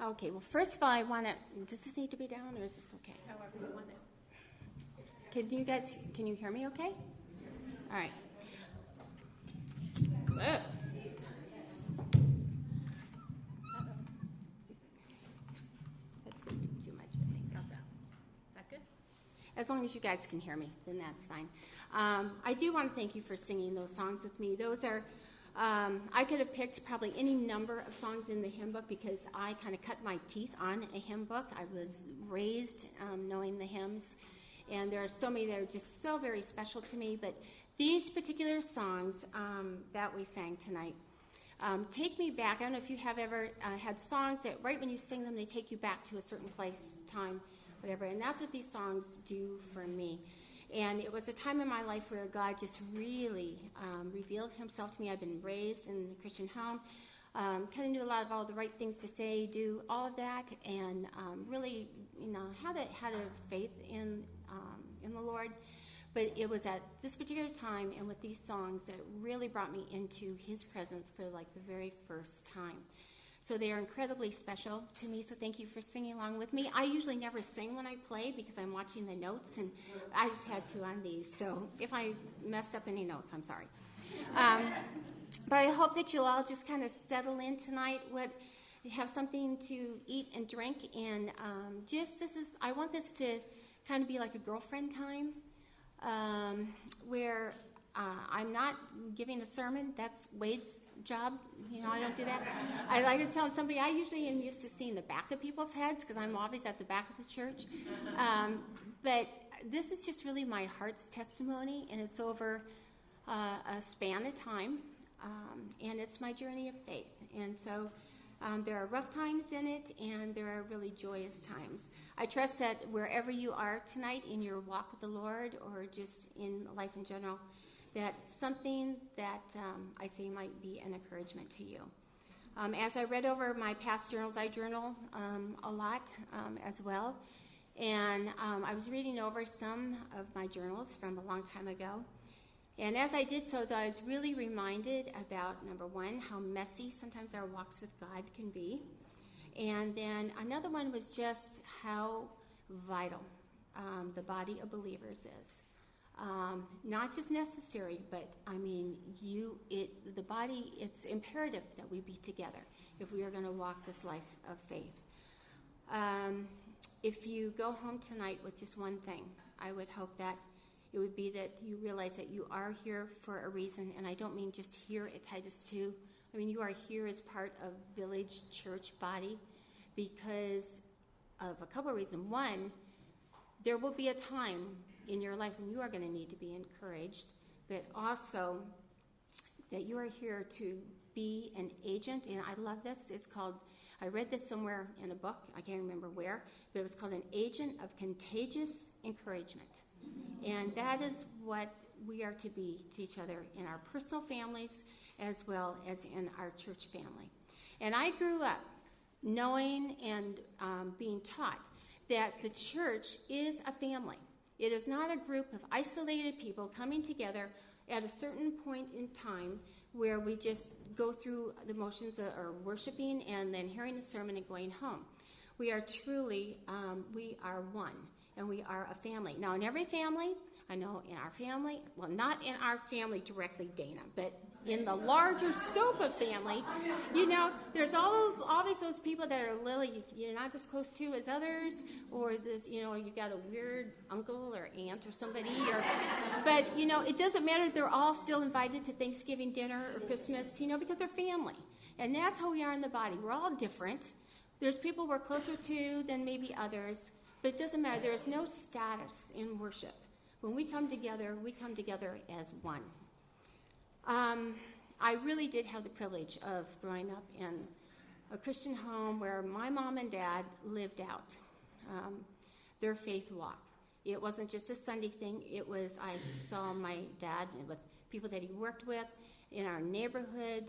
Okay, well, first of all, I want to, does this need to be down or is this okay? However you want it. Can you hear me okay? All right. Ugh. That's too much, I think. How's that? Is that good? As long as you guys can hear me, then that's fine. I do want to thank you for singing those songs with me. Those are, I could have picked probably any number of songs in the hymn book because I kind of cut my teeth on a hymn book. I was raised knowing the hymns, and there are so many that are just so very special to me. But these particular songs that we sang tonight take me back. I don't know if you have ever had songs that right when you sing them, they take you back to a certain place, time, whatever. And that's what these songs do for me. And it was a time in my life where God just really revealed himself to me. I've been raised in a Christian home, kind of knew a lot of all the right things to say, do all of that, and really, had a faith in the Lord. But it was at this particular time and with these songs that really brought me into his presence for like the very first time. So they are incredibly special to me, so thank you for singing along with me. I usually never sing when I play because I'm watching the notes, and I just had to on these. So if I messed up any notes, I'm sorry. But I hope that you'll all just kind of settle in tonight, have something to eat and drink, and I want this to kind of be like a girlfriend time, where I'm not giving a sermon. That's Wade's job. I don't do that. I was telling somebody, I usually am used to seeing the back of people's heads because I'm always at the back of the church. But this is just really my heart's testimony, and it's over a span of time, and it's my journey of faith. And so there are rough times in it, and there are really joyous times. I trust that wherever you are tonight in your walk with the Lord or just in life in general, that something that I say might be an encouragement to you. As I read over my past journals, I journal a lot as well. And I was reading over some of my journals from a long time ago. And as I did so, I was really reminded about, number one, how messy sometimes our walks with God can be. And then another one was just how vital the body of believers is. Not just necessary, but the body, it's imperative that we be together if we are going to walk this life of faith. If you go home tonight with just one thing, I would hope that it would be that you realize that you are here for a reason, and I don't mean just here at Titus 2. I mean, you are here as part of Village Church body because of a couple of reasons. One, there will be a time in your life when you are going to need to be encouraged, but also that you are here to be an agent. And I love this. I read this somewhere in a book, I can't remember where, but it was called an agent of contagious encouragement. And that is what we are to be to each other in our personal families as well as in our church family. And I grew up knowing and being taught that the church is a family. It is not a group of isolated people coming together at a certain point in time where we just go through the motions of worshiping and then hearing a sermon and going home. We are truly, we are one, and we are a family. Now, in every family, I know in our family, well, not in our family directly, Dana, but in the larger scope of family, there's always those people that are a little, you're not as close to as others, or this, you got a weird uncle or aunt or somebody, but it doesn't matter. They're all still invited to Thanksgiving dinner or Christmas, because they're family, and that's how we are in the body. We're all different. There's people we're closer to than maybe others, but it doesn't matter. There is no status in worship. When we come together as one. I really did have the privilege of growing up in a Christian home where my mom and dad lived out their faith walk. It wasn't just a Sunday thing. I saw my dad with people that he worked with in our neighborhood,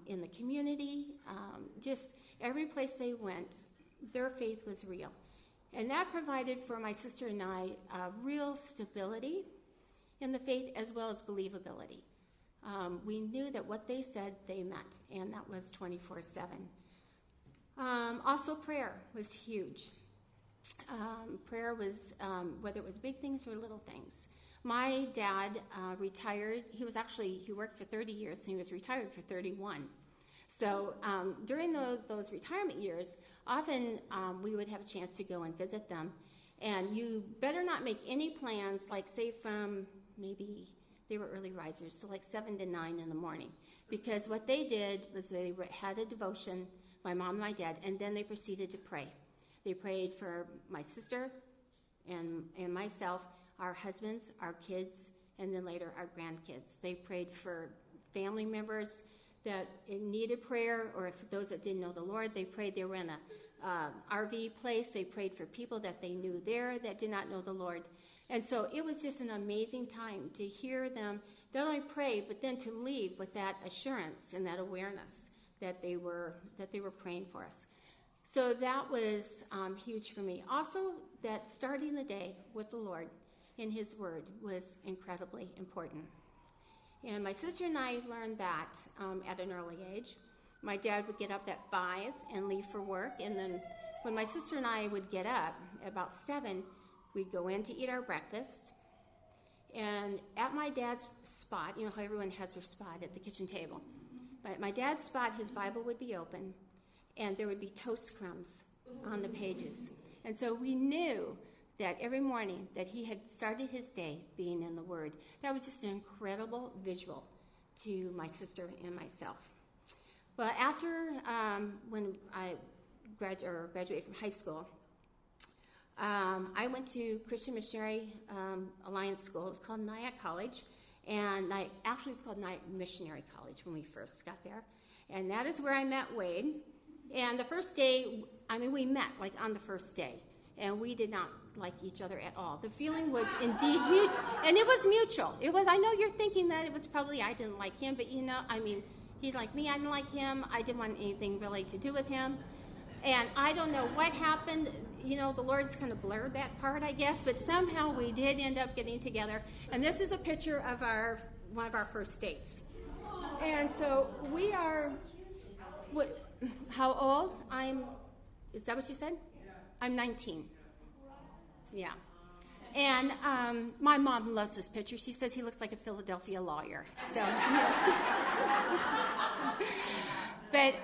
in the community, just every place they went, their faith was real. And that provided for my sister and I real stability in the faith as well as believability. We knew that what they said, they meant, and that was 24/7. Also, prayer was huge. Prayer was, whether it was big things or little things. My dad retired. He worked for 30 years, and he was retired for 31. So during those retirement years, often we would have a chance to go and visit them. And you better not make any plans, like say from maybe, they were early risers, so like 7 to 9 in the morning. Because what they did was they had a devotion, my mom and my dad, and then they proceeded to pray. They prayed for my sister and myself, our husbands, our kids, and then later our grandkids. They prayed for family members that needed prayer, or if those that didn't know the Lord, they prayed. They were in a RV place. They prayed for people that they knew there that did not know the Lord. And so it was just an amazing time to hear them not only pray, but then to leave with that assurance and that awareness that they were praying for us. So that was huge for me. Also, that starting the day with the Lord in His Word was incredibly important. And my sister and I learned that at an early age. My dad would get up at 5 and leave for work. And then when my sister and I would get up about 7, we'd go in to eat our breakfast. And at my dad's spot, you know how everyone has their spot at the kitchen table. But at my dad's spot, his Bible would be open, and there would be toast crumbs on the pages. And so we knew that every morning that he had started his day being in the Word. That was just an incredible visual to my sister and myself. Well, after when I graduated from high school, I went to Christian Missionary Alliance School. It was called Nyack College, and actually it's called Nyack Missionary College when we first got there. And that is where I met Wade. And the first day, we met like on the first day, and we did not like each other at all. The feeling was indeed mutual, and it was mutual. It was. I know you're thinking that it was probably I didn't like him, but he didn't like me. I didn't like him. I didn't want anything really to do with him. And I don't know what happened. The Lord's kind of blurred that part, I guess. But somehow we did end up getting together. And this is a picture of one of our first dates. And so we are. How old? Is that what you said? I'm 19. Yeah. And my mom loves this picture. She says he looks like a Philadelphia lawyer. So, But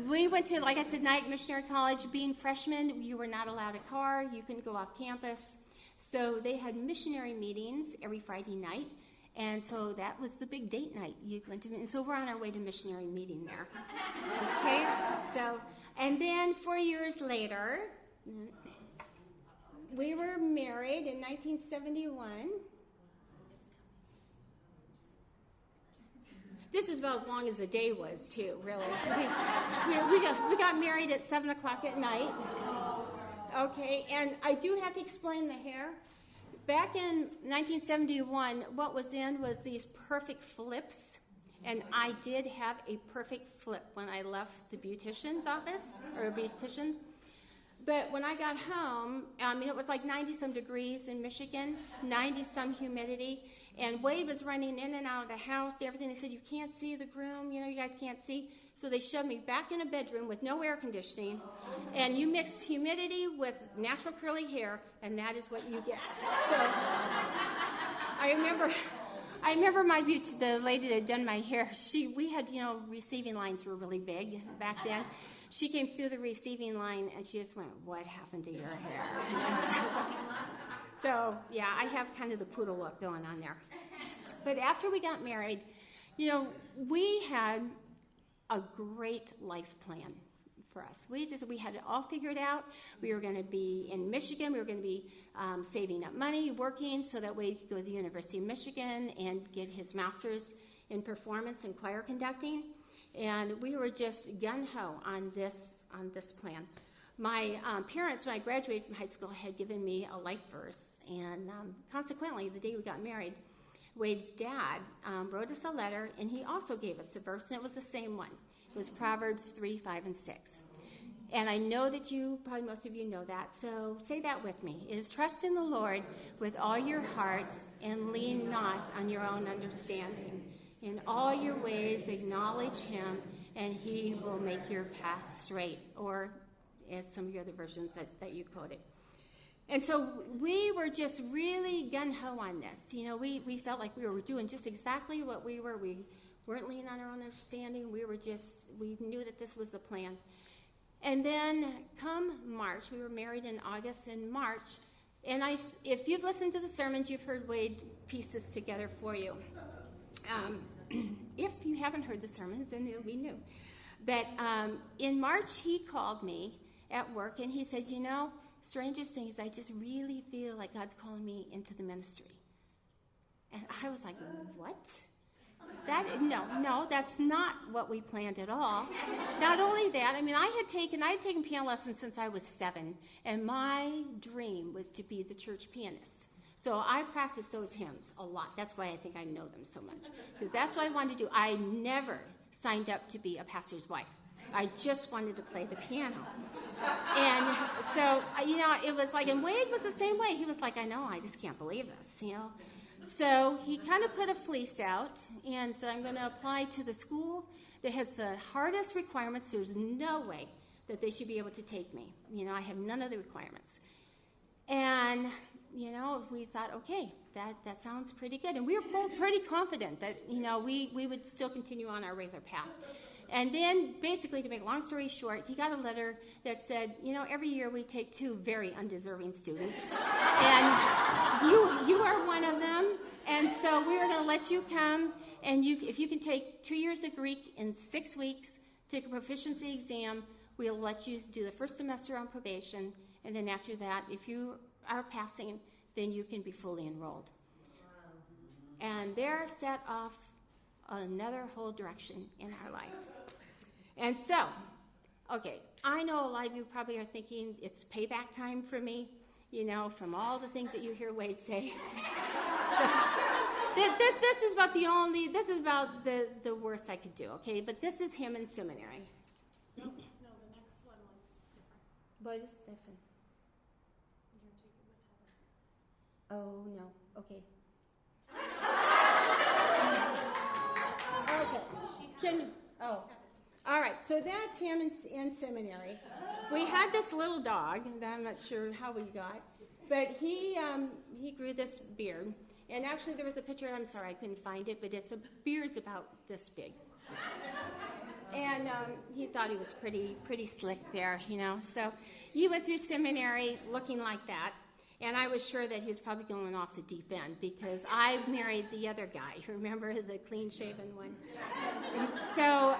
we went to, like I said, Nyack Missionary College. Being freshmen, you were not allowed a car. You couldn't go off campus. So they had missionary meetings every Friday night. And so that was the big date night. You went to, and so we're on our way to missionary meeting there. Okay? So, and then 4 years later, we were married in 1971. This is about as long as the day was, too, really. We got married at 7 o'clock at night. Okay, and I do have to explain the hair. Back in 1971, what was in was these perfect flips, and I did have a perfect flip when I left the beautician's office, or a beautician. But when I got home, it was like 90-some degrees in Michigan, 90-some humidity, and Wade was running in and out of the house, everything. They said, you can't see the groom, you guys can't see. So they shoved me back in a bedroom with no air conditioning, and you mix humidity with natural curly hair, and that is what you get. So I remember the lady that had done my hair. We had, receiving lines were really big back then. She came through the receiving line, and she just went, "What happened to your hair?" So yeah, I have kind of the poodle look going on there. But after we got married, we had a great life plan for us. We had it all figured out. We were going to be in Michigan. We were going to be saving up money, working, so that we could go to the University of Michigan and get his master's in performance and choir conducting. And we were just gung-ho on this plan. My parents, when I graduated from high school, had given me a life verse. And consequently, the day we got married, Wade's dad wrote us a letter, and he also gave us a verse, and it was the same one. It was Proverbs 3, 5, and 6. And I know that probably most of you know that, so say that with me. It is trust in the Lord with all your heart, and lean not on your own understanding. In all your ways acknowledge him, and he will make your path straight, or as some of your other versions that you quoted. And so we were just really gung-ho on this. You know, we felt like we were doing just exactly what we were. We weren't leaning on our own understanding. We knew that this was the plan. And then come March, we were married in August and March, and if you've listened to the sermons, you've heard Wade piece this together for you. If you haven't heard the sermons, then it'll be new. But in March, he called me at work, and he said, you know, strangest thing is I just really feel like God's calling me into the ministry. And I was like, what? No, that's not what we planned at all. Not only that, I mean, I had taken piano lessons since I was 7, and my dream was to be the church pianist. So I practiced those hymns a lot. That's why I think I know them so much, because that's what I wanted to do. I never signed up to be a pastor's wife. I just wanted to play the piano. And so, you know, it was like, and Wade was the same way. He was like, I know, I just can't believe this, you know. So he kind of put a fleece out and said, I'm going to apply to the school that has the hardest requirements. There's no way that they should be able to take me. You know, I have none of the requirements. And, you know, we thought, okay, that sounds pretty good. And we were both pretty confident that, you know, we would still continue on our regular path. And then, basically, to make a long story short, he got a letter that said, you know, every year we take 2 very undeserving students, and you are one of them, and so we are going to let you come, and if you can take 2 years of Greek in 6 weeks, take a proficiency exam, we'll let you do the first semester on probation, and then after that, if you are passing, then you can be fully enrolled. And there set off another whole direction in our life. And so, okay, I know a lot of you probably are thinking it's payback time for me, you know, from all the things that you hear Wade say. So, this is about the worst I could do, okay? But this is him in seminary. No, the next one was different. What is the next one? You're taking with Heather. Oh, no, okay. Okay, all right, so that's him in seminary. We had this little dog that I'm not sure how we got, but he grew this beard. And actually there was a picture, I'm sorry I couldn't find it, but beard's about this big. And he thought he was pretty slick there, you know. So he went through seminary looking like that. And I was sure that he was probably going off the deep end because I married the other guy. Remember, the clean-shaven one? So,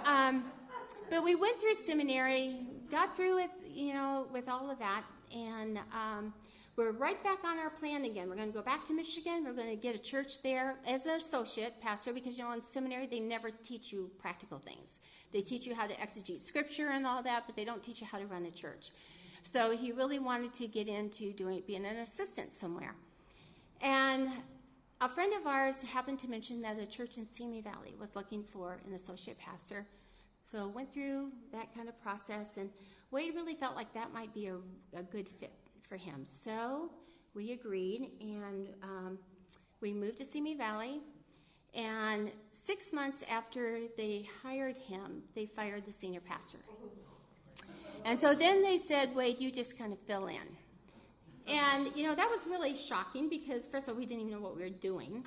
but we went through seminary, got through it, you know, with all of that, and we're right back on our plan again. We're going to go back to Michigan. We're going to get a church there as an associate pastor because, you know, in seminary they never teach you practical things. They teach you how to exegete scripture and all that, but they don't teach you how to run a church. So he really wanted to get into being an assistant somewhere. And a friend of ours happened to mention that the church in Simi Valley was looking for an associate pastor. So went through that kind of process, and Wade really felt like that might be a good fit for him. So we agreed, and we moved to Simi Valley. And 6 months after they hired him, they fired the senior pastor. And so then they said, Wade, you just kind of fill in. And, you know, that was really shocking because, first of all, we didn't even know what we were doing.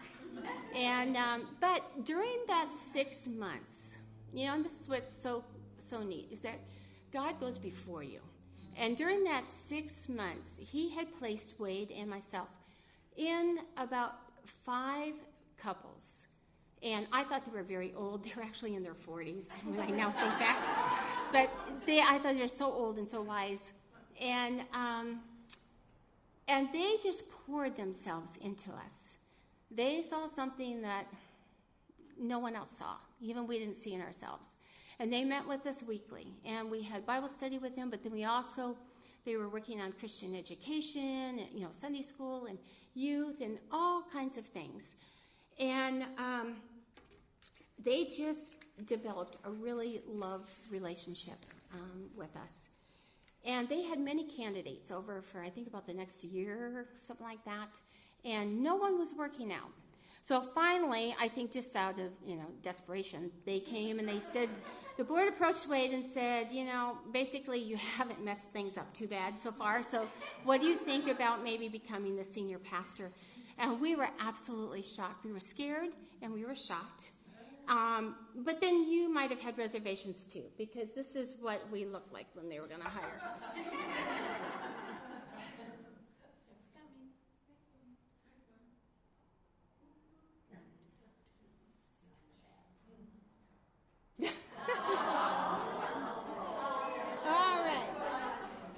And but during that 6 months, you know, and this is what's so neat, is that God goes before you. And during that 6 months, he had placed Wade and myself in about 5 couples. And I thought they were very old. They were actually in their 40s when I now think back. But I thought they were so old and so wise. And they just poured themselves into us. They saw something that no one else saw, even we didn't see in ourselves. And they met with us weekly. And we had Bible study with them, but then they were working on Christian education, and, you know, Sunday school and youth and all kinds of things. And they just developed a really love relationship with us. And they had many candidates over for, I think, about the next year or something like that. And no one was working out. So finally, I think just out of, you know, desperation, they came and they said, the board approached Wade and said, basically you haven't messed things up too bad so far, so what do you think about maybe becoming the senior pastor? And we were absolutely shocked. We were scared and we were shocked. But then you might have had reservations too, because this is what we looked like when they were going to hire us. All right.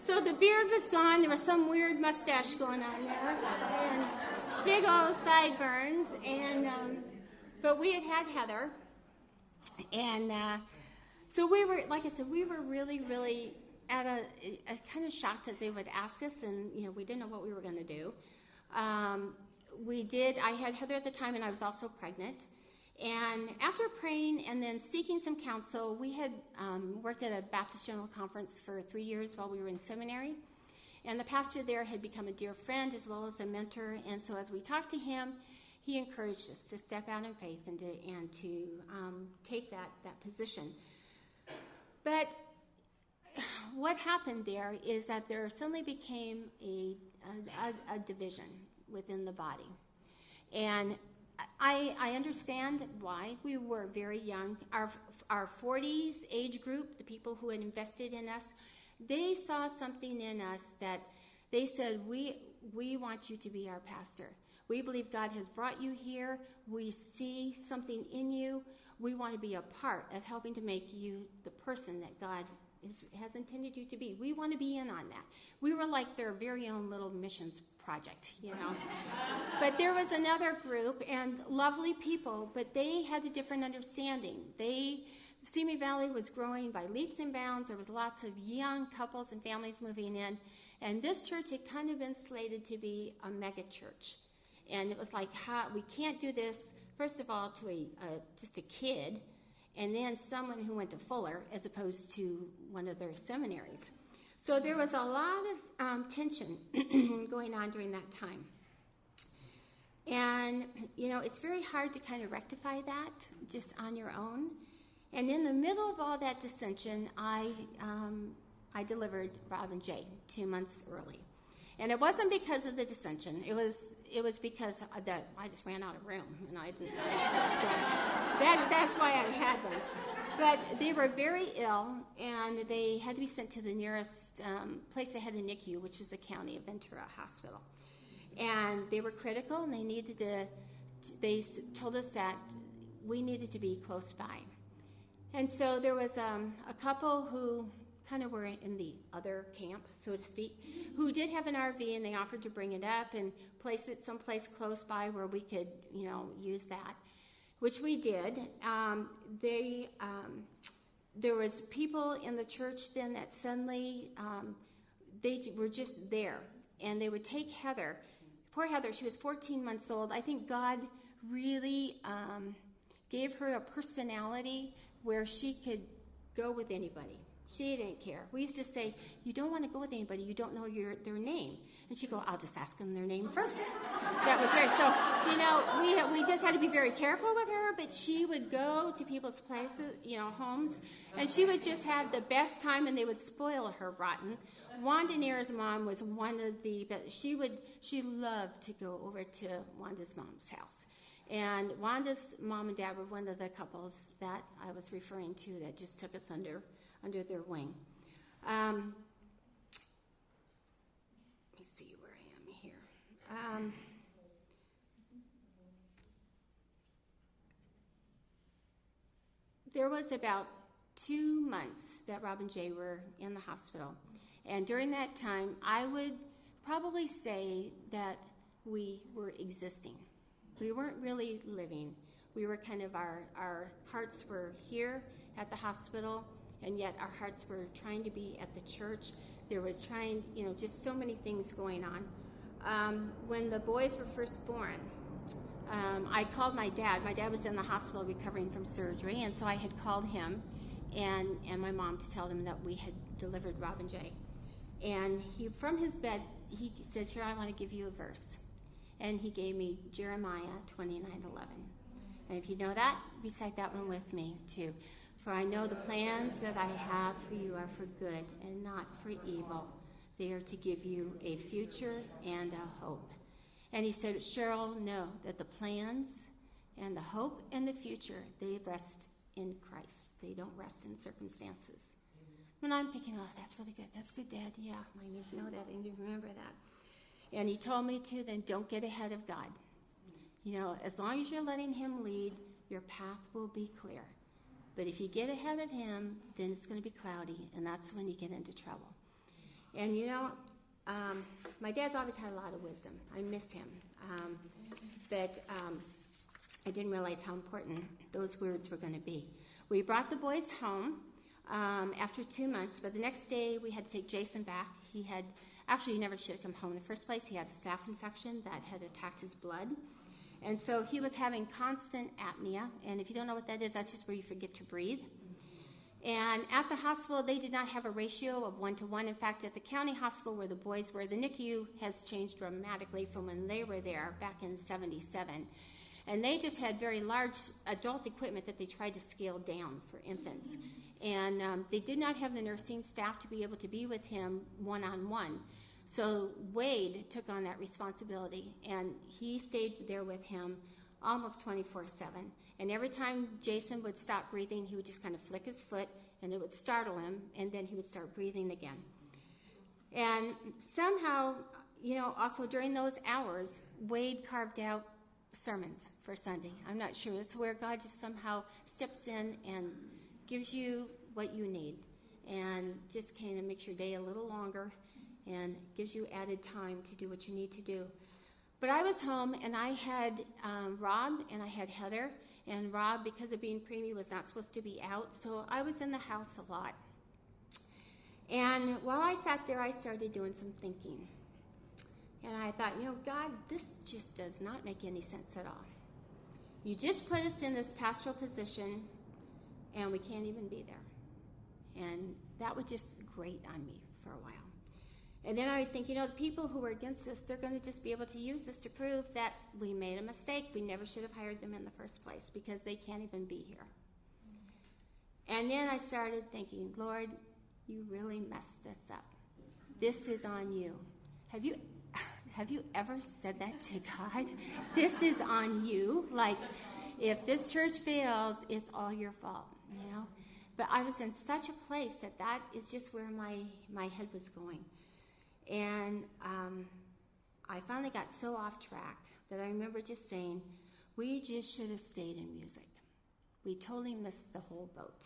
So the beard was gone. There was some weird mustache going on there, and big old sideburns. And but we had Heather, and so we were, like I said, we were really, really at a kind of shocked that they would ask us, and we didn't know what we were going to do. I had Heather at the time, and I was also pregnant. And after praying and then seeking some counsel, we had worked at a Baptist General Conference for 3 years while we were in seminary. And the pastor there had become a dear friend as well as a mentor. And so as we talked to him, he encouraged us to step out in faith and to take that position. But what happened there is that there suddenly became a division within the body. And I understand why. We were very young. Our 40s age group, the people who had invested in us, they saw something in us that they said, we want you to be our pastor. We believe God has brought you here. We see something in you. We want to be a part of helping to make you the person that God has intended you to be. We want to be in on that. We were like their very own little missions project, But there was another group, and lovely people, but they had a different understanding. Simi Valley was growing by leaps and bounds. There was lots of young couples and families moving in, and this church had kind of been slated to be a mega church. And it was like, we can't do this, first of all, to just a kid, and then someone who went to Fuller as opposed to one of their seminaries. So there was a lot of tension going on during that time. And, it's very hard to kind of rectify that just on your own. And in the middle of all that dissension, I delivered Rob and Jay 2 months early. And it wasn't because of the dissension. It was because I just ran out of room, and I didn't. So that's why I had them. But they were very ill, and they had to be sent to the nearest place they had a NICU, which was the County of Ventura Hospital. And they were critical, and they told us that we needed to be close by. And so there was a couple who kind of were in the other camp, so to speak, who did have an RV, and they offered to bring it up and place it someplace close by where we could, use that, which we did. There was people in the church then that suddenly they were just there, and they would take Heather. Poor Heather, she was 14 months old. I think God really gave her a personality where she could go with anybody. She didn't care. We used to say, you don't want to go with anybody, you don't know their name. And she'd go, I'll just ask them their name first. That was very, so, we just had to be very careful with her, but she would go to people's places, homes, and she would just have the best time, and they would spoil her rotten. Wanda Nair's mom was one of the best. She loved to go over to Wanda's mom's house. And Wanda's mom and dad were one of the couples that I was referring to that just took us under their wing. Let me see where I am here. There was about 2 months that Rob and Jay were in the hospital. And during that time, I would probably say that we were existing. We weren't really living. We were kind of, our hearts were here at the hospital, and yet our hearts were trying to be at the church. There was just so many things going on. When the boys were first born, I called my dad. My dad was in the hospital recovering from surgery, and so I had called him and my mom to tell them that we had delivered Rob and Jay. And from his bed, he said, Cheryl, I want to give you a verse. And he gave me Jeremiah 29:11. And if you know that, recite that one with me, too. For I know the plans that I have for you are for good and not for evil. They are to give you a future and a hope. And he said, Cheryl, know that the plans and the hope and the future, they rest in Christ. They don't rest in circumstances. And I'm thinking, oh, that's really good. That's good, Dad. Yeah, I need to know that. I need to remember that. And he told me to then don't get ahead of God. You know, as long as you're letting him lead, your path will be clear. But if you get ahead of him, then it's going to be cloudy, and that's when you get into trouble. And, you know, my dad's always had a lot of wisdom. I miss him. But I didn't realize how important those words were going to be. We brought the boys home after 2 months, but the next day we had to take Jason back. He never should have come home in the first place. He had a staph infection that had attacked his blood. And so he was having constant apnea. And if you don't know what that is, that's just where you forget to breathe. And at the hospital, they did not have a ratio of 1-to-1. In fact, at the county hospital where the boys were, the NICU has changed dramatically from when they were there back in '77. And they just had very large adult equipment that they tried to scale down for infants. And they did not have the nursing staff to be able to be with him one-on-one. So Wade took on that responsibility, and he stayed there with him almost 24/7. And every time Jason would stop breathing, he would just kind of flick his foot, and it would startle him, and then he would start breathing again. And somehow, you know, also during those hours, Wade carved out sermons for Sunday. I'm not sure. It's where God just somehow steps in and gives you what you need and just kind of makes your day a little longer and gives you added time to do what you need to do. But I was home, and I had Rob and I had Heather. And Rob, because of being preemie, was not supposed to be out, so I was in the house a lot. And while I sat there, I started doing some thinking. And I thought, you know, God, this just does not make any sense at all. You just put us in this pastoral position, and we can't even be there. And that would just grate on me for a while. And then I would think, you know, the people who are against us, they're going to just be able to use this to prove that we made a mistake. We never should have hired them in the first place because they can't even be here. And then I started thinking, Lord, you really messed this up. This is on you. Have you ever said that to God? This is on you. Like, if this church fails, it's all your fault, you know? But I was in such a place that is just where my head was going. And I finally got so off track that I remember just saying, we just should have stayed in music. We totally missed the whole boat.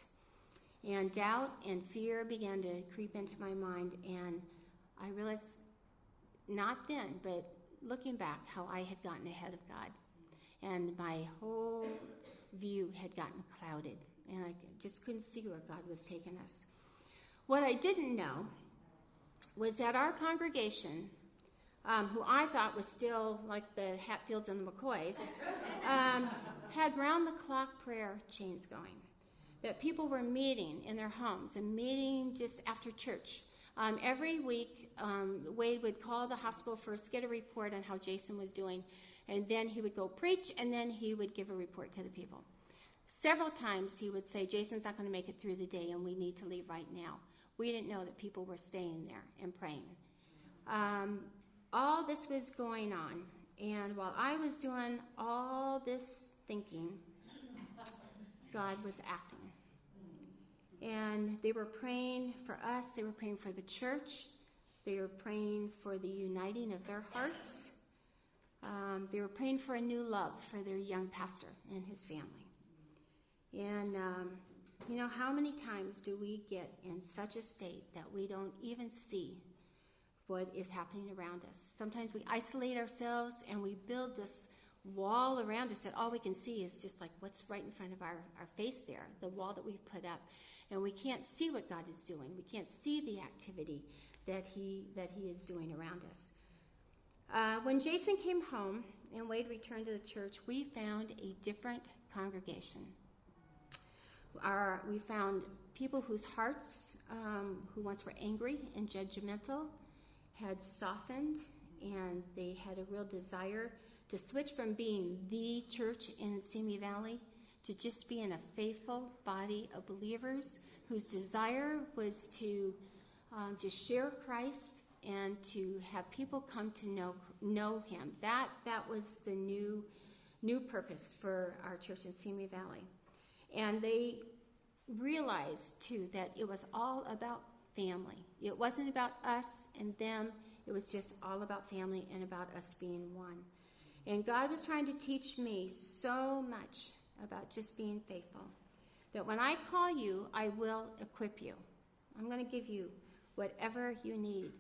And doubt and fear began to creep into my mind, and I realized, not then, but looking back, how I had gotten ahead of God. And my whole view had gotten clouded, and I just couldn't see where God was taking us. What I didn't know was that our congregation, who I thought was still like the Hatfields and the McCoys, had round-the-clock prayer chains going. That people were meeting in their homes and meeting just after church. Every week, Wade would call the hospital first, get a report on how Jason was doing, and then he would go preach, and then he would give a report to the people. Several times he would say, Jason's not going to make it through the day, and we need to leave right now. We didn't know that people were staying there and praying. All this was going on, and while I was doing all this thinking, God was acting. And they were praying for us. They were praying for the church. They were praying for the uniting of their hearts. They were praying for a new love for their young pastor and his family. And, you know, how many times do we get in such a state that we don't even see what is happening around us? Sometimes we isolate ourselves and we build this wall around us that all we can see is just like what's right in front of our face there, the wall that we've put up. And we can't see what God is doing. We can't see the activity that he is doing around us. When Jason came home and Wade returned to the church, we found a different congregation. We found people whose hearts, who once were angry and judgmental, had softened, and they had a real desire to switch from being the church in Simi Valley to just be in a faithful body of believers whose desire was to just share Christ and to have people come to know him. That was the new purpose for our church in Simi Valley. And they realized, too, that it was all about family. It wasn't about us and them. It was just all about family and about us being one. And God was trying to teach me so much about just being faithful, that when I call you, I will equip you. I'm going to give you whatever you need.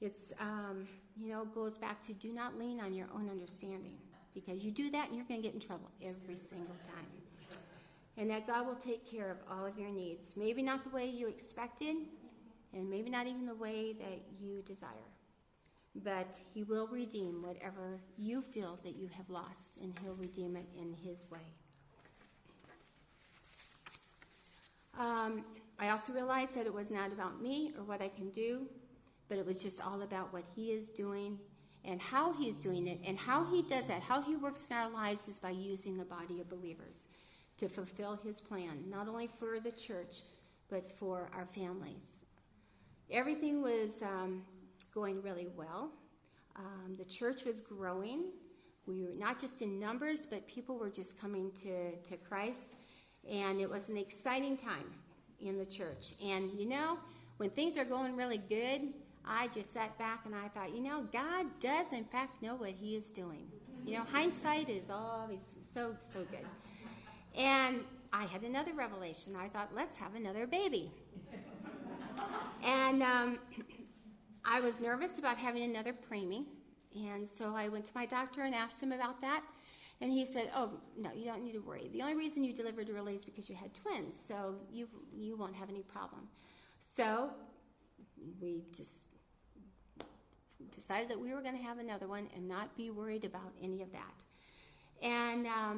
It's, goes back to do not lean on your own understanding, because you do that and you're going to get in trouble every single time. And that God will take care of all of your needs. Maybe not the way you expected, and maybe not even the way that you desire. But he will redeem whatever you feel that you have lost, and he'll redeem it in his way. I also realized that it was not about me or what I can do, but it was just all about what he is doing and how he is doing it. And how he does that, how he works in our lives, is by using the body of believers to fulfill his plan, not only for the church, but for our families. Everything was going really well. The church was growing. We were not just in numbers, but people were just coming to Christ. And it was an exciting time in the church. And, when things are going really good, I just sat back and I thought, God does, in fact, know what he is doing. Hindsight is always so good. And I had another revelation. I thought, let's have another baby. And I was nervous about having another preemie. And so I went to my doctor and asked him about that. And he said, oh, no, you don't need to worry. The only reason you delivered early is because you had twins, so you won't have any problem. So we just decided that we were going to have another one and not be worried about any of that. And I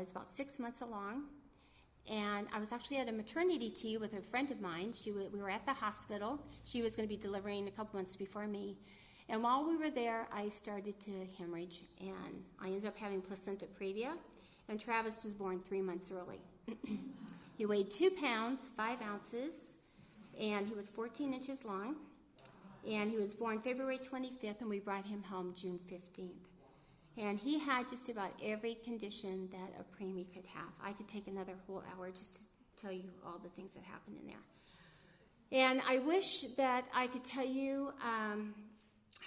was about 6 months along, and I was actually at a maternity tea with a friend of mine. We were at the hospital. She was going to be delivering a couple months before me. And while we were there, I started to hemorrhage, and I ended up having placenta previa, and Travis was born 3 months early. He weighed 2 pounds, 5 ounces, and he was 14 inches long, and he was born February 25th, and we brought him home June 15th. And he had just about every condition that a preemie could have. I could take another whole hour just to tell you all the things that happened in there. And I wish that I could tell you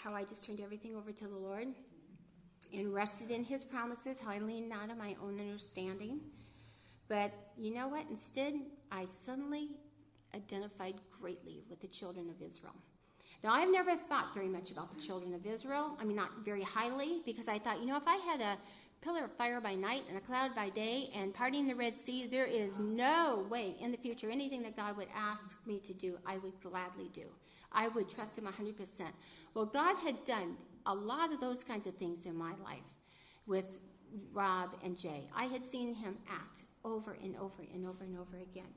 how I just turned everything over to the Lord and rested in his promises, how I leaned not on my own understanding. But you know what? Instead, I suddenly identified greatly with the children of Israel. Now, I've never thought very much about the children of Israel. I mean, not very highly, because I thought, if I had a pillar of fire by night and a cloud by day and parting the Red Sea, there is no way in the future anything that God would ask me to do, I would gladly do. I would trust him 100%. Well, God had done a lot of those kinds of things in my life with Rob and Jay. I had seen him act over and over and over and over again.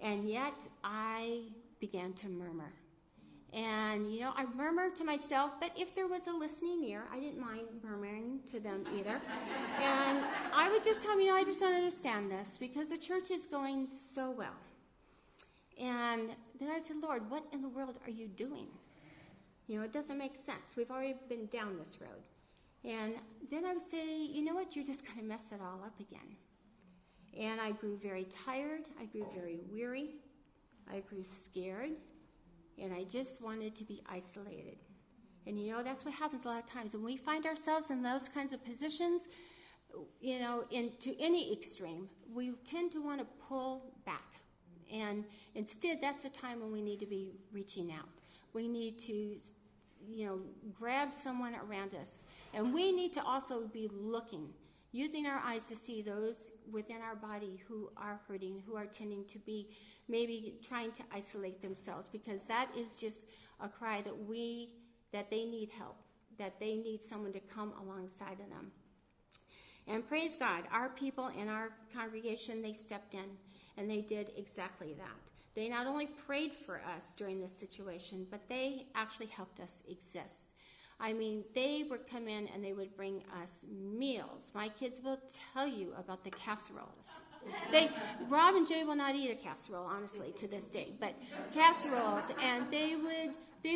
And yet I began to murmur. And, I murmured to myself, but if there was a listening ear, I didn't mind murmuring to them either. And I would just tell them, I just don't understand this, because the church is going so well. And then I said, Lord, what in the world are you doing? It doesn't make sense. We've already been down this road. And then I would say, you know what, you're just going to mess it all up again. And I grew very tired. I grew very weary. I grew scared. And I just wanted to be isolated. And that's what happens a lot of times. When we find ourselves in those kinds of positions, into any extreme, we tend to want to pull back. And instead, that's the time when we need to be reaching out. We need to, grab someone around us. And we need to also be looking, using our eyes to see those within our body who are hurting, who are tending to be maybe trying to isolate themselves, because that is just a cry that they need help, that they need someone to come alongside of them. And praise God, our people in our congregation, they stepped in, and they did exactly that. They not only prayed for us during this situation, but they actually helped us exist. I mean, they would come in and they would bring us meals. My kids will tell you about the casseroles. Rob and Jay will not eat a casserole, honestly, to this day, but casseroles, and they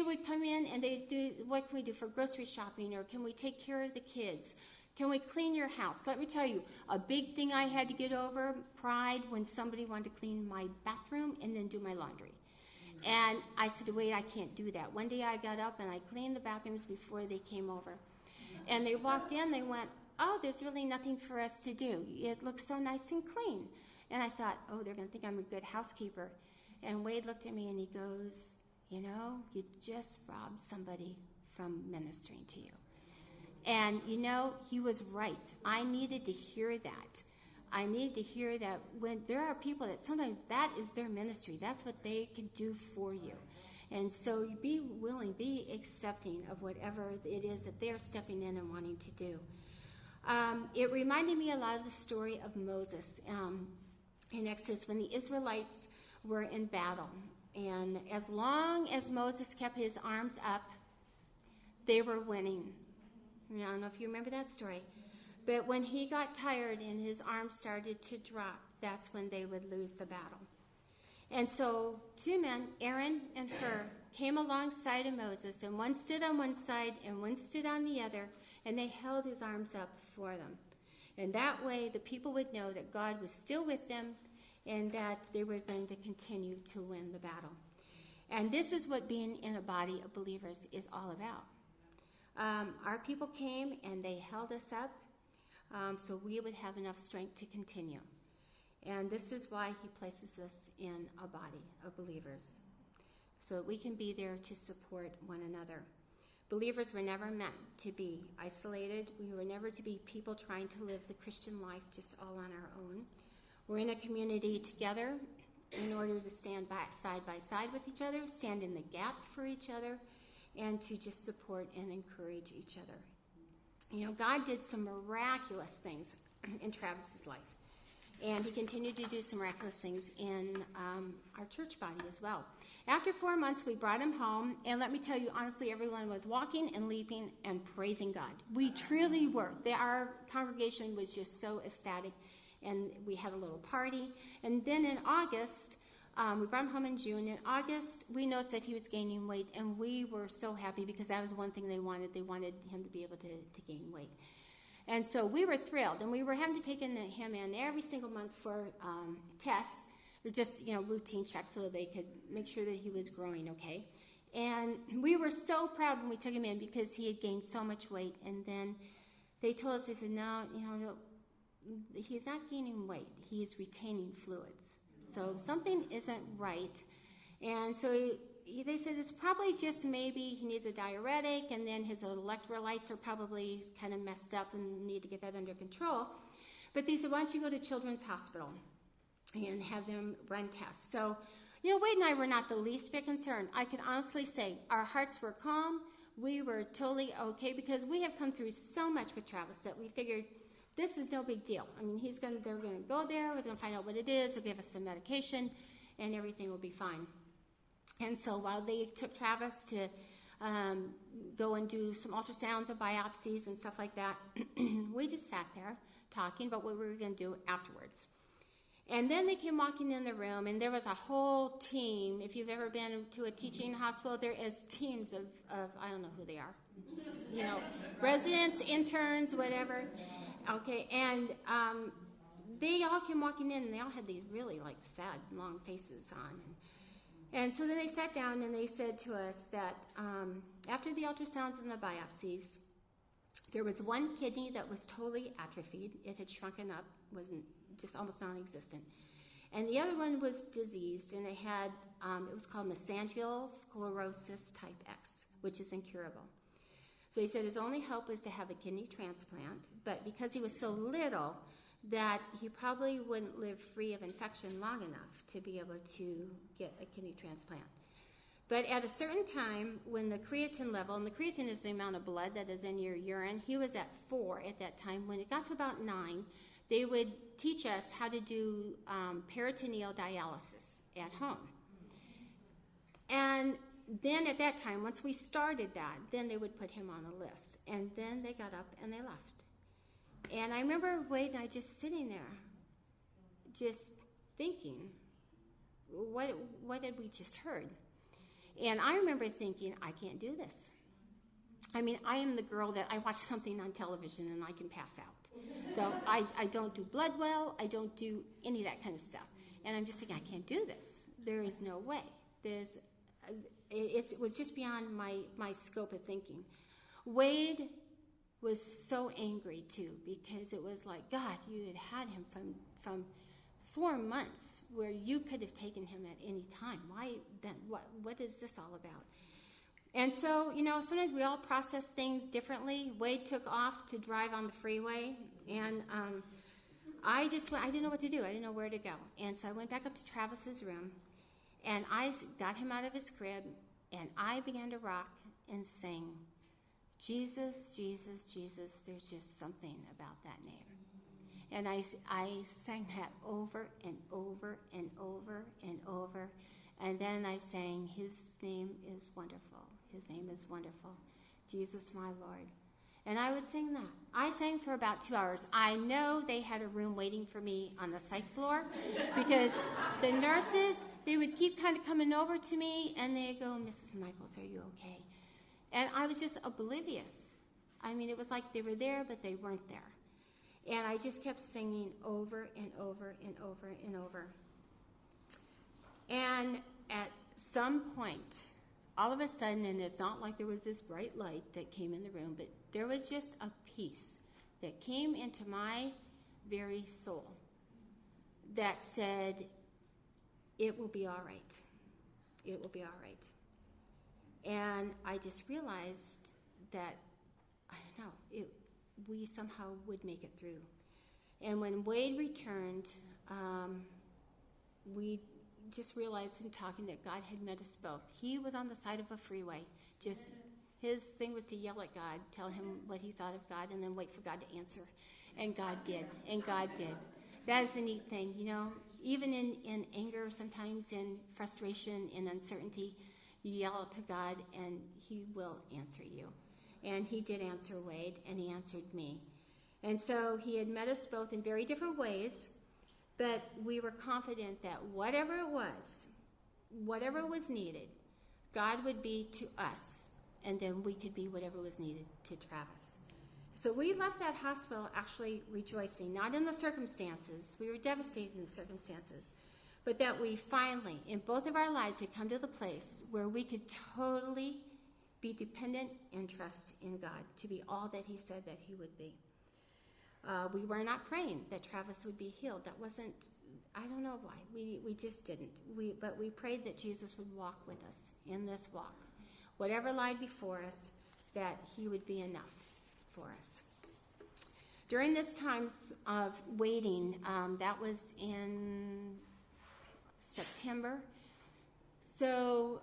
would come in and they do, what can we do for grocery shopping, or can we take care of the kids? Can we clean your house? Let me tell you, a big thing I had to get over, pride, when somebody wanted to clean my bathroom and then do my laundry. And I said, wait, I can't do that. One day I got up and I cleaned the bathrooms before they came over. And they walked in, they went, oh, there's really nothing for us to do. It looks so nice and clean. And I thought, oh, they're going to think I'm a good housekeeper. And Wade looked at me and he goes, you know, you just robbed somebody from ministering to you. And, you know, he was right. I needed to hear that. I need to hear that when there are people that sometimes that is their ministry. That's what they can do for you. And so be willing, be accepting of whatever it is that they're stepping in and wanting to do. It reminded me a lot of the story of Moses in Exodus when the Israelites were in battle. And as long as Moses kept his arms up, they were winning. I don't know if you remember that story. But when he got tired and his arms started to drop, that's when they would lose the battle. And so 2 men, Aaron and Hur, came alongside of Moses, and one stood on one side and one stood on the other, and they held his arms up for them. And that way the people would know that God was still with them and that they were going to continue to win the battle. And this is what being in a body of believers is all about. Our people came and they held us up so we would have enough strength to continue. And this is why he places us in a body of believers, so that we can be there to support one another. Believers were never meant to be isolated. We were never to be people trying to live the Christian life just all on our own. We're in a community together in order to stand side by side with each other, stand in the gap for each other, and to just support and encourage each other. You know, God did some miraculous things in Travis's life, and he continued to do some miraculous things in our church body as well. After 4 months, we brought him home, and let me tell you, honestly, everyone was walking and leaping and praising God. We truly were. Our congregation was just so ecstatic, and we had a little party. And then in August, we brought him home in June. In August, we noticed that he was gaining weight, and we were so happy because that was one thing they wanted. They wanted him to be able to gain weight. And so we were thrilled, and we were having to take him in every single month for tests, or just, routine checks so that they could make sure that he was growing okay. And we were so proud when we took him in because he had gained so much weight. And then they told us, they said, no, he's not gaining weight. He's retaining fluids. So something isn't right. And so they said it's probably just maybe he needs a diuretic, and then his electrolytes are probably kind of messed up and need to get that under control. But they said, why don't you go to Children's Hospital and have them run tests? So, Wade and I were not the least bit concerned. I can honestly say our hearts were calm. We were totally okay because we have come through so much with Travis that we figured this is no big deal. I mean, they're going to go there. We're going to find out what it is. They'll give us some medication, and everything will be fine. And so while they took Travis to go and do some ultrasounds and biopsies and stuff like that, we just sat there talking about what we were going to do afterwards. And then they came walking in the room, and there was a whole team. If you've ever been to a teaching hospital, there is teams of I don't know who they are, residents, interns, whatever. Okay, and they all came walking in, and they all had these really, sad, long faces on. And so then they sat down, and they said to us that after the ultrasounds and the biopsies, there was one kidney that was totally atrophied. It had shrunken up, wasn't just almost non-existent. And the other one was diseased, and it was called mesangial sclerosis type X, which is incurable. So he said his only hope was to have a kidney transplant, but because he was so little, that he probably wouldn't live free of infection long enough to be able to get a kidney transplant. But at a certain time, when the creatine level, and the creatine is the amount of blood that is in your urine, he was at 4 at that time. When it got to about 9, they would teach us how to do peritoneal dialysis at home. And then at that time, once we started that, then they would put him on a list. And then they got up and they left. And I remember Wade and I just sitting there, just thinking, what had we just heard? And I remember thinking, I can't do this. I mean, I am the girl that I watch something on television and I can pass out. So I don't do blood well. I don't do any of that kind of stuff. And I'm just thinking, I can't do this. There is no way. It was just beyond my scope of thinking. Wade was so angry too, because it was like, God, you had him from 4 months where you could have taken him at any time. Why then? What is this all about? And so, sometimes we all process things differently. Wade took off to drive on the freeway, and I didn't know what to do. I didn't know where to go. And so I went back up to Travis's room, and I got him out of his crib, and I began to rock and sing, Jesus, Jesus, Jesus, there's just something about that name. And I sang that over and over and over and over. And then I sang, his name is wonderful. His name is wonderful. Jesus, my Lord. And I would sing that. I sang for about 2 hours. I know they had a room waiting for me on the psych floor because the nurses, they would keep kind of coming over to me and they'd go, Mrs. Mikels, are you okay? And I was just oblivious. I mean, it was like they were there, but they weren't there. And I just kept singing over and over and over and over. And at some point, all of a sudden, and it's not like there was this bright light that came in the room, but there was just a peace that came into my very soul that said, it will be all right. It will be all right. And I just realized that, I don't know, we somehow would make it through. And when Wade returned, we just realized in talking that God had met us both. He was on the side of a freeway. Just his thing was to yell at God, tell him what he thought of God, and then wait for God to answer. And God did. And God did. That is a neat thing, Even in anger, sometimes in frustration, in uncertainty, you yell out to God, and he will answer you. And he did answer Wade, and he answered me. And so he had met us both in very different ways, but we were confident that whatever was needed, God would be to us, and then we could be whatever was needed to Travis. So we left that hospital actually rejoicing, not in the circumstances. We were devastated in the circumstances, but that we finally, in both of our lives, had come to the place where we could totally be dependent and trust in God to be all that he said that he would be. We were not praying that Travis would be healed. That wasn't, I don't know why. We just didn't. But we prayed that Jesus would walk with us in this walk. Whatever lied before us, that he would be enough for us. During this time of waiting, that was in September. So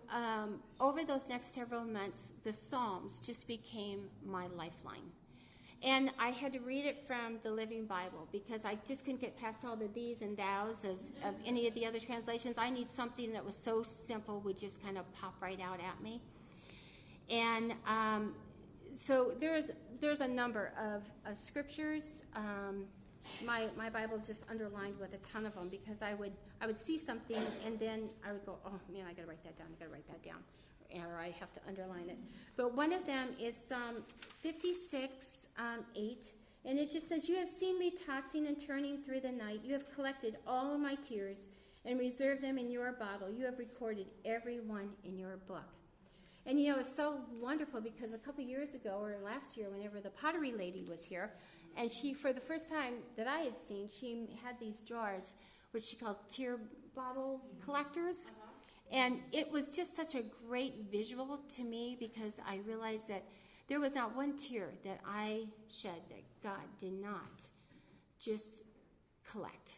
over those next several months, the Psalms just became my lifeline. And I had to read it from the Living Bible because I just couldn't get past all the these and thous of any of the other translations. I need something that was so simple would just kind of pop right out at me. And so there's a number of scriptures. My Bible is just underlined with a ton of them because I would see something and then I would go, oh man, I got to write that down, or I have to underline it. But one of them is Psalm 56, 8, and it just says, you have seen me tossing and turning through the night. You have collected all of my tears and reserved them in your bottle. You have recorded every one in your book. And it's so wonderful because a couple years ago, or last year, whenever the pottery lady was here, and she, for the first time that I had seen, she had these jars, which she called tear bottle collectors. And it was just such a great visual to me because I realized that there was not one tear that I shed that God did not just collect,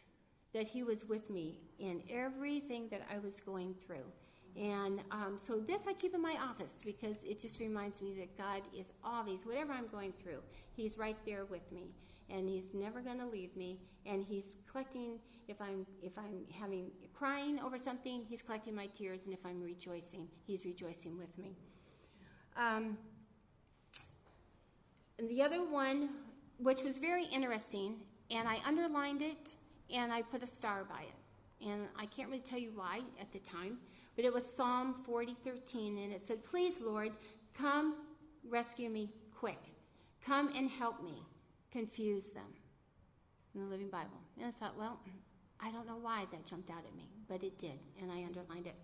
that he was with me in everything that I was going through. And so this I keep in my office because it just reminds me that God is always, whatever I'm going through, he's right there with me. and he's never going to leave me, and he's collecting, if I'm having crying over something, he's collecting my tears, and if I'm rejoicing, he's rejoicing with me. And the other one, which was very interesting, and I underlined it, and I put a star by it. And I can't really tell you why at the time, but it was Psalm 40:13, and it said, "Please, Lord, come rescue me quick. Come and help me confuse them." In the Living Bible. And I thought, well, I don't know why that jumped out at me, but it did, and I underlined it.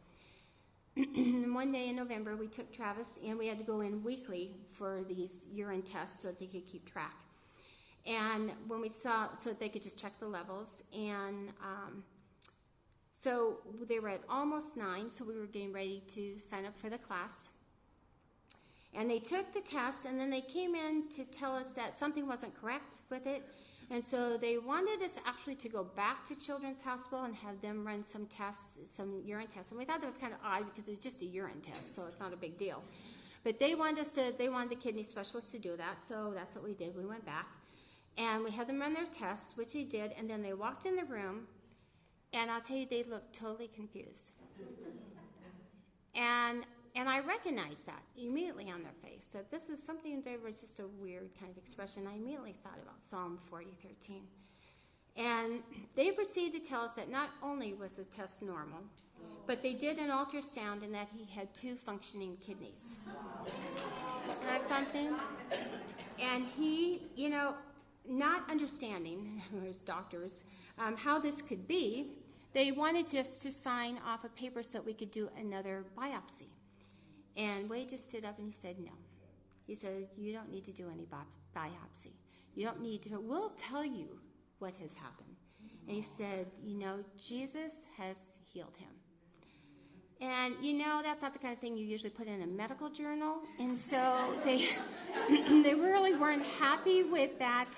And one day in November, we took Travis, and we had to go in weekly for these urine tests so that they could keep track. And when we saw, so that they could just check the levels, and so they were at almost 9, so we were getting ready to sign up for the class. And they took the test, and then they came in to tell us that something wasn't correct with it. And so they wanted us actually to go back to Children's Hospital and have them run some tests, some urine tests. And we thought that was kind of odd because it's just a urine test, so it's not a big deal. But they wanted the kidney specialist to do that, so that's what we did. We went back, and we had them run their tests, which they did, and then they walked in the room, and I'll tell you, they looked totally confused. And I recognized that immediately on their face, that this was something, there was just a weird kind of expression. I immediately thought about Psalm 40:13. And they proceeded to tell us that not only was the test normal, but they did an ultrasound and that he had 2 functioning kidneys. Isn't that something? And he, not understanding, as doctors, how this could be, they wanted just to sign off a paper so that we could do another biopsy. And Wade just stood up and he said, no. He said, you don't need to do any biopsy. You don't need to. We'll tell you what has happened. And he said, Jesus has healed him. And, that's not the kind of thing you usually put in a medical journal. And so they really weren't happy with that,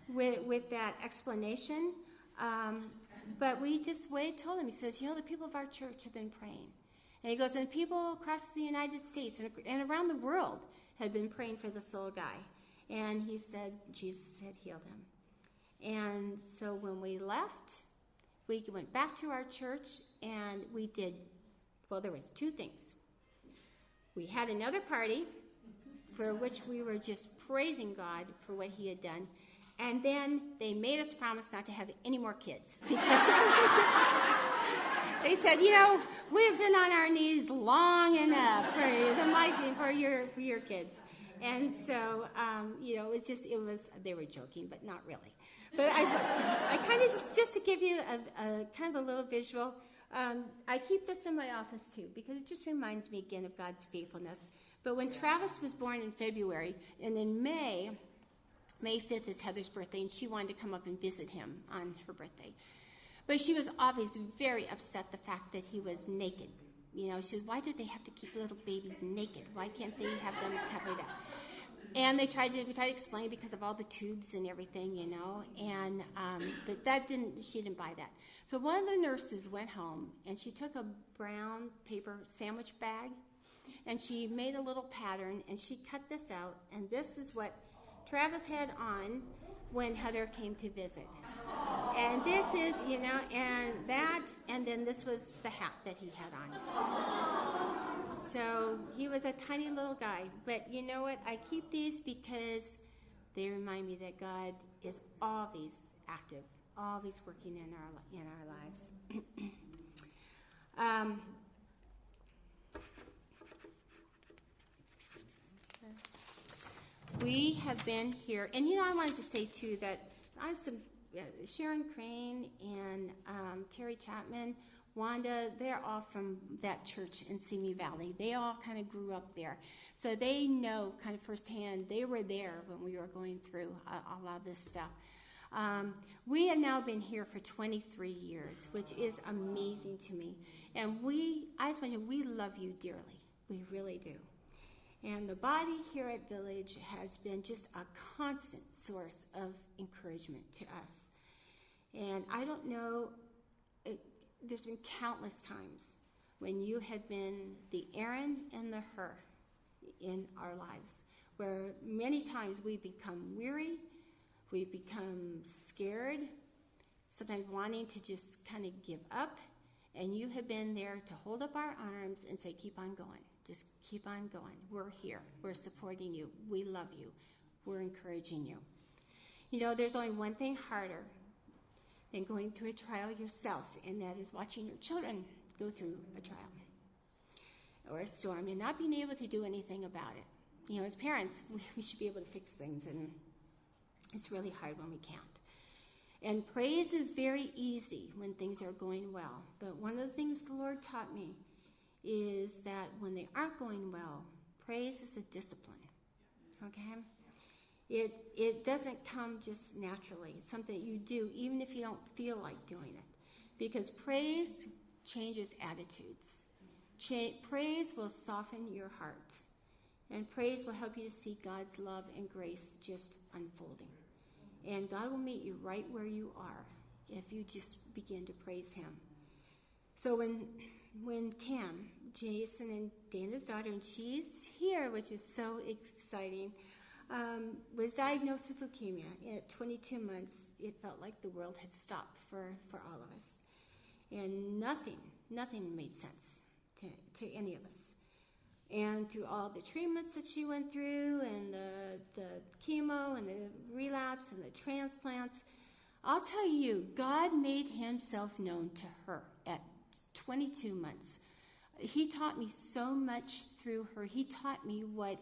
with that explanation. But Wade told him, he says, the people of our church have been praying. And he goes, and people across the United States and around the world had been praying for this little guy. And he said Jesus had healed him. And so when we left, we went back to our church, and we did, there was 2 things. We had another party for which we were just praising God for what he had done. And then they made us promise not to have any more kids. Because they said, we've been on our knees long enough for your kids. And so, they were joking, but not really. But I kind of, just to give you a kind of a little visual, I keep this in my office too, because it just reminds me again of God's faithfulness. But when Travis was born in February, and in May 5th is Heather's birthday, and she wanted to come up and visit him on her birthday. But she was obviously very upset the fact that he was naked. She said, why do they have to keep little babies naked? Why can't they have them covered up? And we tried to explain because of all the tubes and everything, and but she didn't buy that. So one of the nurses went home, and she took a brown paper sandwich bag, and she made a little pattern, and she cut this out, and this is what Travis had on when Heather came to visit. And this is, and then this was the hat that he had on. So he was a tiny little guy. But you know what? I keep these because they remind me that God is always active, always working in our lives. We have been here, and I wanted to say too that I have some Sharon Crane and Terry Chapman, Wanda. They're all from that church in Simi Valley. They all kind of grew up there, so they know kind of firsthand. They were there when we were going through a lot of this stuff. We have now been here for 23 years, which is amazing to me. And I just want you, we love you dearly. We really do. And the body here at Village has been just a constant source of encouragement to us. And I don't know, there's been countless times when you have been the Aaron and the her in our lives, where many times we become weary, We become scared, sometimes wanting to just kind of give up. And you have been there to hold up our arms and say, keep on going. Just keep on going. We're here. We're supporting you. We love you. We're encouraging you. You know, there's only one thing harder than going through a trial yourself, and that is watching your children go through a trial or a storm and not being able to do anything about it. You know, as parents, we should be able to fix things, and it's really hard when we can't. And praise is very easy when things are going well. But one of the things the Lord taught me is that when they aren't going well, praise is a discipline. Okay? It doesn't come just naturally. It's something that you do even if you don't feel like doing it. Because praise changes attitudes. Praise will soften your heart. And praise will help you to see God's love and grace just unfolding. And God will meet you right where you are if you just begin to praise him. So when Cam, Jason and Dana's daughter, and she's here, which is so exciting, was diagnosed with leukemia. At 22 months, it felt like the world had stopped for all of us. And nothing made sense to any of us. And through all the treatments that she went through, and the chemo, and the relapse, and the transplants, I'll tell you, God made himself known to her at 22 months. He taught me so much through her. He taught me what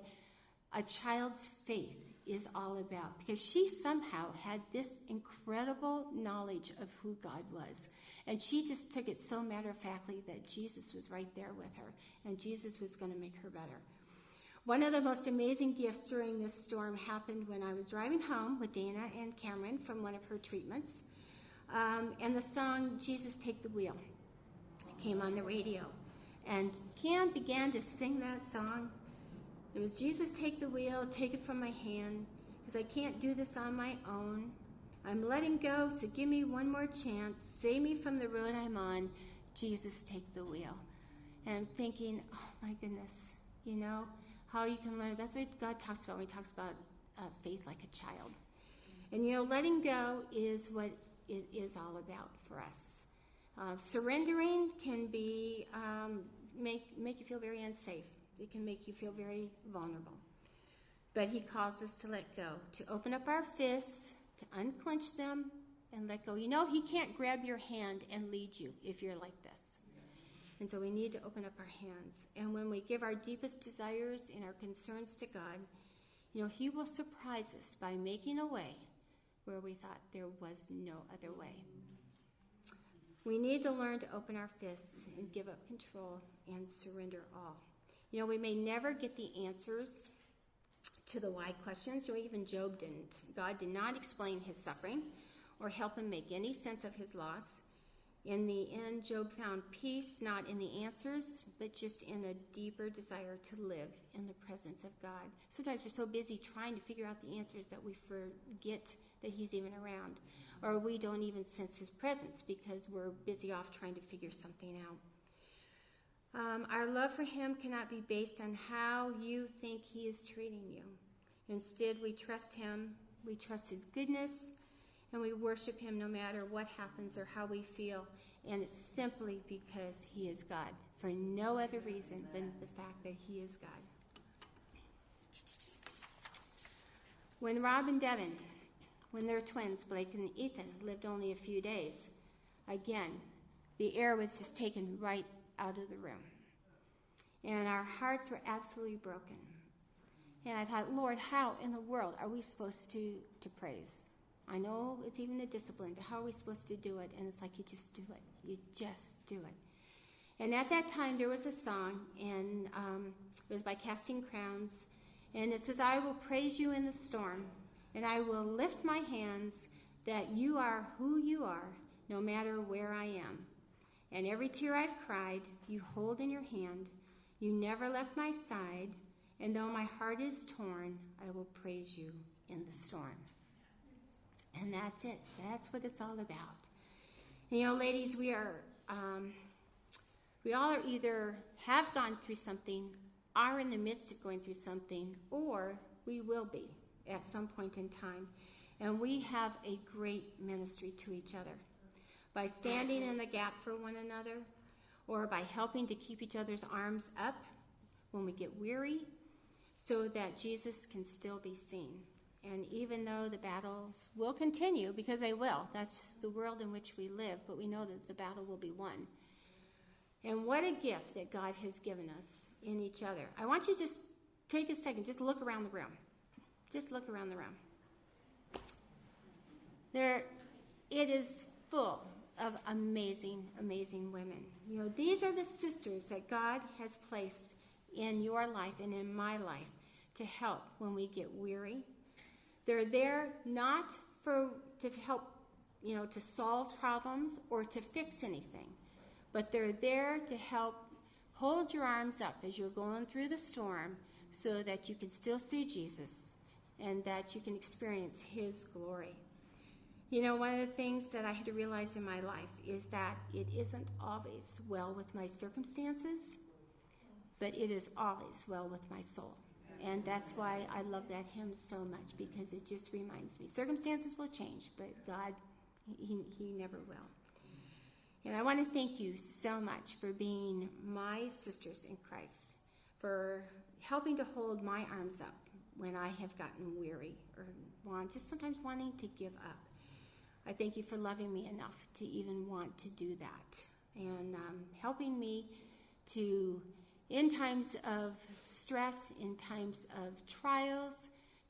a child's faith is all about, because she somehow had this incredible knowledge of who God was. And she just took it so matter-of-factly that Jesus was right there with her, and Jesus was going to make her better. One of the most amazing gifts during this storm happened when I was driving home with Dana and Cameron from one of her treatments, and the song, Jesus Take the Wheel, came on the radio. And Cam began to sing that song. It was, Jesus, take the wheel, take it from my hand, because I can't do this on my own. I'm letting go, so give me one more chance. Save me from the road I'm on. Jesus, take the wheel. And I'm thinking, oh my goodness, you know, how you can learn. That's what God talks about when he talks about faith like a child. And, you know, letting go is what it is all about for us. Surrendering can be, make you feel very unsafe. It can make you feel very vulnerable. But he calls us to let go, to open up our fists, to unclench them and let go. You know, he can't grab your hand and lead you if you're like this. And so we need to open up our hands. And when we give our deepest desires and our concerns to God, you know, he will surprise us by making a way where we thought there was no other way. We need to learn to open our fists and give up control and surrender all. You know, we may never get the answers to the why questions. You know, even Job didn't. God did not explain his suffering or help him make any sense of his loss. In the end, Job found peace not in the answers, but just in a deeper desire to live in the presence of God. Sometimes we're so busy trying to figure out the answers that we forget that he's even around, or we don't even sense his presence because we're busy off trying to figure something out. Our love for him cannot be based on how you think he is treating you. Instead, we trust him, we trust his goodness, and we worship him no matter what happens or how we feel. And it's simply because he is God, for no other reason than the fact that he is God. When Rob and Devin, when their twins, Blake and Ethan, lived only a few days, again, the air was just taken right out of the room. And our hearts were absolutely broken. And I thought, Lord, how in the world are we supposed to praise? I know it's even a discipline, but how are we supposed to do it? And it's like, you just do it. You just do it. And at that time, there was a song, and it was by Casting Crowns. And it says, I will praise you in the storm, and I will lift my hands that you are who you are, no matter where I am. And every tear I've cried, you hold in your hand. You never left my side. And though my heart is torn, I will praise you in the storm. And that's it. That's what it's all about. And, you know, ladies, we all are either have gone through something, are in the midst of going through something, or we will be at some point in time. And we have a great ministry to each other. By standing in the gap for one another, or by helping to keep each other's arms up when we get weary, so that Jesus can still be seen. And even though the battles will continue, because they will, that's the world in which we live, but we know that the battle will be won. And what a gift that God has given us in each other. I want you to just take a second, just look around the room. Just look around the room. It is full of amazing, amazing women. You know, these are the sisters that God has placed in your life and in my life to help when we get weary. They're there not to help, you know, to solve problems or to fix anything, but they're there to help hold your arms up as you're going through the storm so that you can still see Jesus and that you can experience his glory. You know, one of the things that I had to realize in my life is that it isn't always well with my circumstances, but it is always well with my soul. And that's why I love that hymn so much, because it just reminds me. Circumstances will change, but God, he never will. And I want to thank you so much for being my sisters in Christ, for helping to hold my arms up when I have gotten weary or just sometimes wanting to give up. I thank you for loving me enough to even want to do that, and helping me to, in times of stress, in times of trials,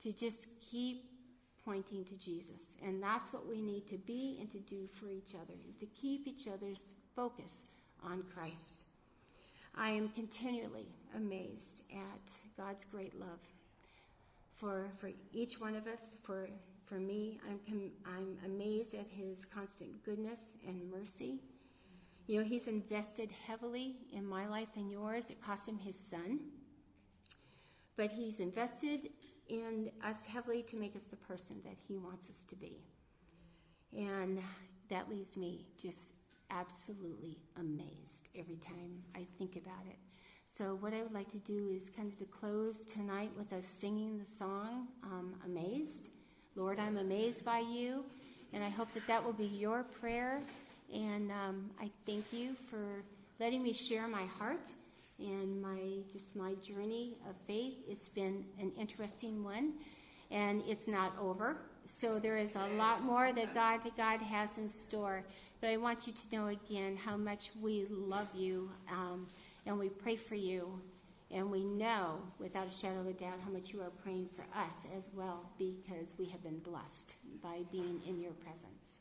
to just keep pointing to Jesus. And that's what we need to be and to do for each other, is to keep each other's focus on Christ. I am continually amazed at God's great love for each one of us. For me, I'm amazed at his constant goodness and mercy. You know, he's invested heavily in my life and yours. It cost him his son. But he's invested in us heavily to make us the person that he wants us to be. And that leaves me just absolutely amazed every time I think about it. So what I would like to do is kind of to close tonight with us singing the song, Amazed. Lord, I'm amazed by you. And I hope that will be your prayer. And I thank you for letting me share my heart and my journey of faith. It's been an interesting one, and it's not over. So there is a lot more that God has in store. But I want you to know again how much we love you, and we pray for you. And we know, without a shadow of a doubt, how much you are praying for us as well, because we have been blessed by being in your presence.